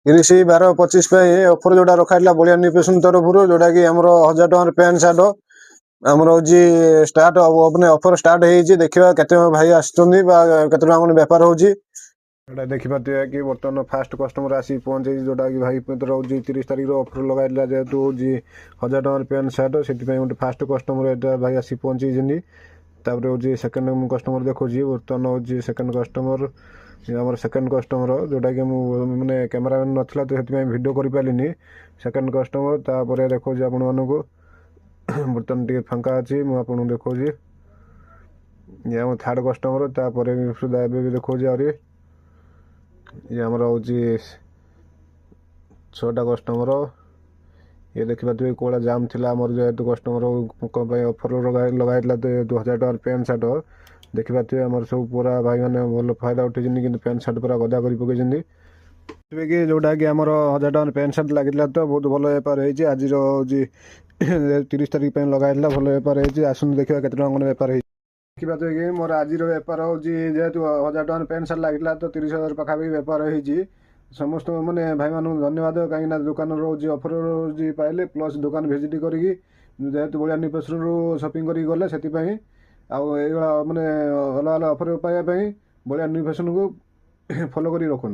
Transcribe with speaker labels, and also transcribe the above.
Speaker 1: 30/12/25 offer जोड़ा रखा Ballia new fashion तरफ जोटा कि आम 1000 टकर पैंट सार्ट आमर हूँ स्टार्ट मैंने ऑफर स्टार्ट हो देखा केते भाई आसते बेपार हो देखिए कि बर्तमान फास्ट कस्टमर आसी पहुंचे जोटा कि भाई हूँ 30 तारीख ऑफर लगाइला जेहेतु हूँ 1000 टकर पैंट सार्ट से गोटे फास्ट कस्टमर भाई आसी पहुंची तापर हूँ सेकेंड कस्टमर देखो बर्तमान हूँ सेकेंड कस्टमर आम सेकेंड कस्टमर जोटा कि मैंने कैमरामैन नाला तो से भिडियो कर पारे सेकेंड कस्टमर तापर देखो आपण मानक बर्तमान टे फांका अच्छी मुझे देखा ये आम थर्ड कस्टमर तापर सुधा भी देखा आहरी ये आमर हूँ 6टा कस्टमर ये देखिए कौड़ा जाम थी आमर जेहेतु कस्टमर ऑफर लगाई तो 1000 टकर पैंट सार्ट देखिए आमर सब पूरा भाई मैंने भल फायदा उठे कि पैंट सार्ट पूरा गदा कर पकई कि जोटा कि आमर 1000 टकर पैंट सार्ट लगे तो बहुत भल बेपार हो आज 30 तारीख लगाई भल बेपार हो आसन देखा के बेपार देखा कि मोर आज बेपार हूँ जेहेतु 1000 टकर पैंट सार्ट लगे तो 30,000 पाखापाखि बेपार हो समस्त मैंने भाई मान धन्यवाद कहीं दुकान रोज ऑफर पाइले प्लस दुकान भिजिट करी जेहेतु बलिया न्यू फैशन रू शॉपिंग करी गले से मैंने अलग अलग ऑफर पाइबा बलिया न्यू फैशन को फॉलो करी रखु।